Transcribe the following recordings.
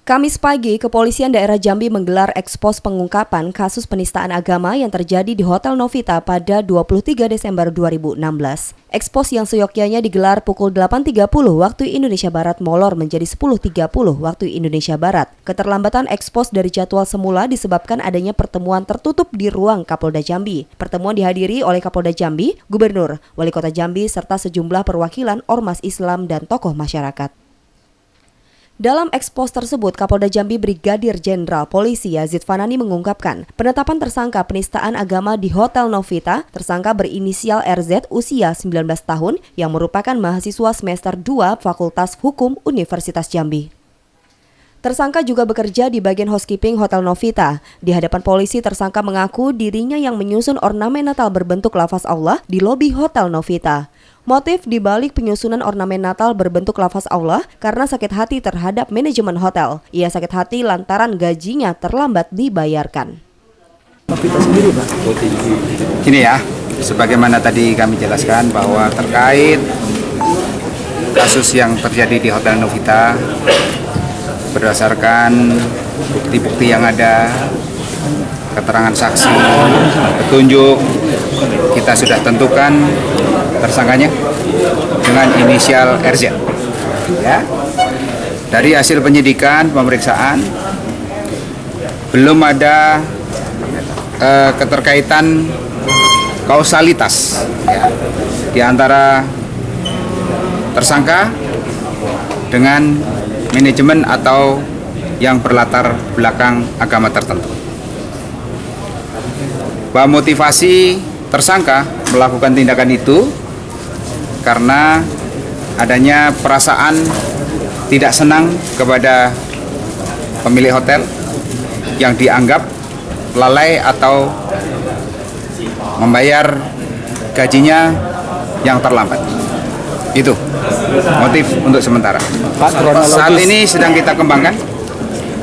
Kamis pagi, Kepolisian Daerah Jambi menggelar ekspos pengungkapan kasus penistaan agama yang terjadi di Hotel Novita pada 23 Desember 2016. Ekspos yang seyogyanya digelar pukul 8.30 waktu Indonesia Barat molor menjadi 10.30 waktu Indonesia Barat. Keterlambatan ekspos dari jadwal semula disebabkan adanya pertemuan tertutup di ruang Kapolda Jambi. Pertemuan dihadiri oleh Kapolda Jambi, Gubernur, Wali Kota Jambi, serta sejumlah perwakilan ormas Islam dan tokoh masyarakat. Dalam ekspos tersebut, Kapolda Jambi Brigadir Jenderal Polisi Yazid Fanani mengungkapkan penetapan tersangka penistaan agama di Hotel Novita, tersangka berinisial RZ usia 19 tahun yang merupakan mahasiswa semester 2 Fakultas Hukum Universitas Jambi. Tersangka juga bekerja di bagian housekeeping Hotel Novita. Di hadapan polisi, tersangka mengaku dirinya yang menyusun ornamen Natal berbentuk lafaz Allah di lobi Hotel Novita. Motif dibalik penyusunan ornamen Natal berbentuk lafaz Allah karena sakit hati terhadap manajemen hotel. Ia sakit hati lantaran gajinya terlambat dibayarkan. Ini ya, sebagaimana tadi kami jelaskan bahwa terkait kasus yang terjadi di Hotel Novita, berdasarkan bukti-bukti yang ada, keterangan saksi, petunjuk, kita sudah tentukan tersangkanya dengan inisial RZ. Ya. Dari hasil penyidikan, pemeriksaan, belum ada keterkaitan kausalitas ya, di antara tersangka dengan manajemen atau yang berlatar belakang agama tertentu. Bahwa motivasi tersangka melakukan tindakan itu karena adanya perasaan tidak senang kepada pemilik hotel yang dianggap lalai atau membayar gajinya yang terlambat. Itu motif untuk sementara. Saat ini sedang kita kembangkan.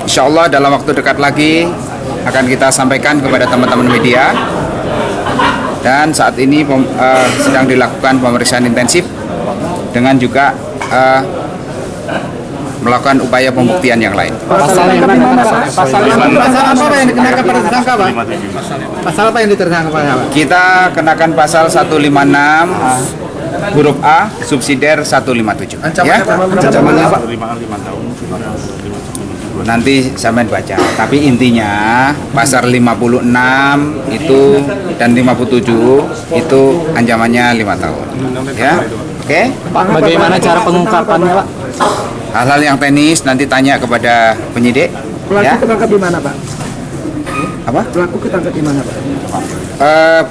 Insya Allah dalam waktu dekat lagi akan kita sampaikan kepada teman-teman media. Dan saat ini sedang dilakukan pemeriksaan intensif dengan juga melakukan upaya pembuktian yang lain. Pasal yang mana, Pak? Pasal apa yang dikenakan pada tersangka, Pak? Pasal apa yang diterangkan pada Pak? Kita kenakan pasal 156 huruf A subsidiar 157. Ancamannya Pak? Nanti sampai baca. Tapi intinya pasal 56 itu dan 57 itu ancamannya 5 tahun. Ya. Oke? Pak, bagaimana cara pengungkapannya, Pak? Hal-hal yang teknis nanti tanya kepada penyidik. Pelaku ketangkap di mana, Pak? Apa? Pelaku ketangkap di mana, Pak?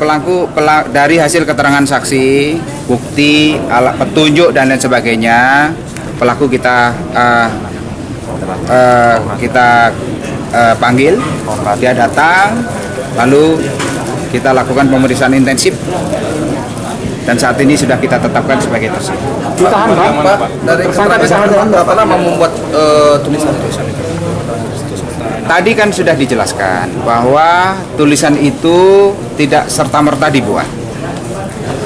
Pelaku dari hasil keterangan saksi, bukti, alat petunjuk dan lain sebagainya, pelaku kita panggil, dia datang, lalu kita lakukan pemeriksaan intensif dan saat ini sudah kita tetapkan sebagai tersangka. Ditahan, Pak? Dari keterangan berapa lama membuat tulisan itu? Tadi kan sudah dijelaskan bahwa tulisan itu tidak serta-merta dibuat.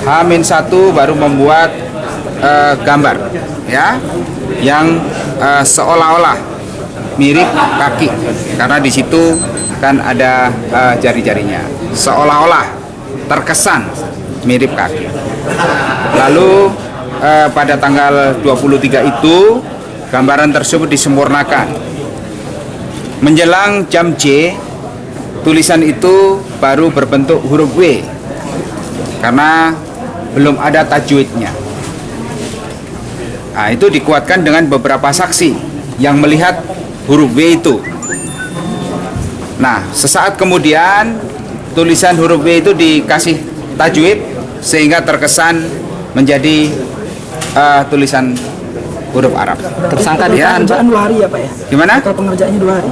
H-1 baru membuat gambar, ya, yang seolah-olah mirip kaki, karena di situ kan ada jari-jarinya, seolah-olah terkesan mirip kaki. Lalu pada tanggal 23 itu gambaran tersebut disempurnakan. Menjelang jam J, tulisan itu baru berbentuk huruf W karena belum ada tajwidnya. Nah, itu dikuatkan dengan beberapa saksi yang melihat huruf W itu. Nah, sesaat kemudian tulisan huruf W itu dikasih tajwid sehingga terkesan menjadi tulisan huruf Arab. Tersangka ditahan, Pak? 2 hari ya, Pak ya? Gimana? Total pengerjaannya 2 hari.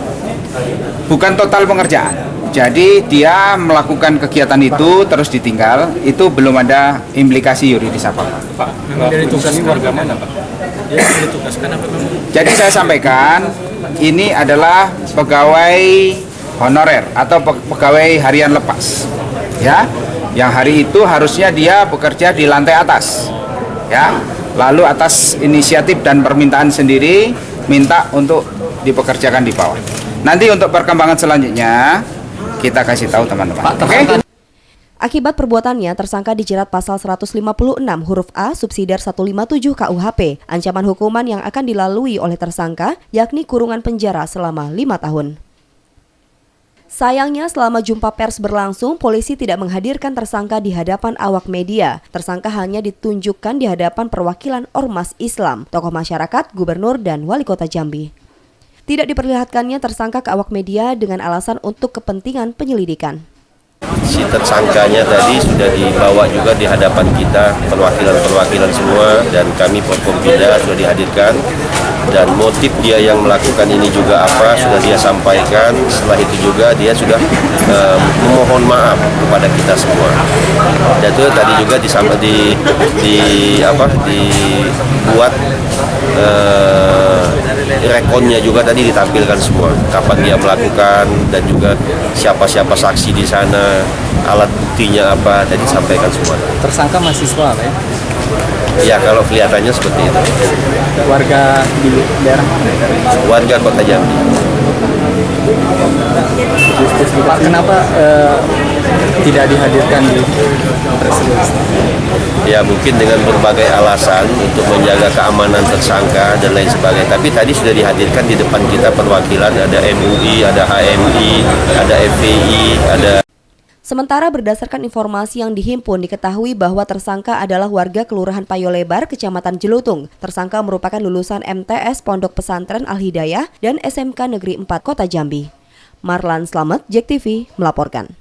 Bukan total pengerjaan. Jadi dia melakukan kegiatan itu terus ditinggal, itu belum ada implikasi yuridis apa-apa. Pak, memang dari tugas warga mana, Pak? Ya, ditugaskan apa memang? Jadi saya sampaikan, ini adalah pegawai honorer atau pegawai harian lepas. Ya, yang hari itu harusnya dia bekerja di lantai atas. Ya, lalu atas inisiatif dan permintaan sendiri minta untuk dipekerjakan di bawah. Nanti untuk perkembangan selanjutnya kita kasih tahu teman-teman. Oke? Akibat perbuatannya, tersangka dijerat pasal 156 huruf A subsidiar 157 KUHP. Ancaman hukuman yang akan dilalui oleh tersangka yakni kurungan penjara selama 5 tahun. Sayangnya, selama jumpa pers berlangsung, polisi tidak menghadirkan tersangka di hadapan awak media. Tersangka hanya ditunjukkan di hadapan perwakilan Ormas Islam, tokoh masyarakat, gubernur, dan wali kota Jambi. Tidak diperlihatkannya tersangka ke awak media dengan alasan untuk kepentingan penyelidikan. Si tersangkanya tadi sudah dibawa juga di hadapan kita, perwakilan-perwakilan semua, dan kami Forkompinda sudah dihadirkan. Dan motif dia yang melakukan ini juga apa sudah dia sampaikan. Setelah itu juga dia sudah memohon maaf kepada kita semua. Dan itu tadi juga dibuat rekonnya juga tadi ditampilkan semua. Kapan dia melakukan dan juga siapa-siapa saksi di sana, alat buktinya apa tadi disampaikan semua. Tersangka mahasiswa ya? Ya kalau kelihatannya seperti itu. Warga di daerah mana? Warga Kota Jambi. Pak, kenapa tidak dihadirkan di proses? Ya mungkin dengan berbagai alasan untuk menjaga keamanan tersangka dan lain sebagainya. Tapi tadi sudah dihadirkan di depan kita perwakilan, ada MUI, ada HMI, ada FPI, ada... Sementara berdasarkan informasi yang dihimpun diketahui bahwa tersangka adalah warga Kelurahan Payolebar, Kecamatan Jelutung. Tersangka merupakan lulusan MTS Pondok Pesantren Al-Hidayah dan SMK Negeri 4 Kota Jambi. Marlan Slamet, JEK TV, melaporkan.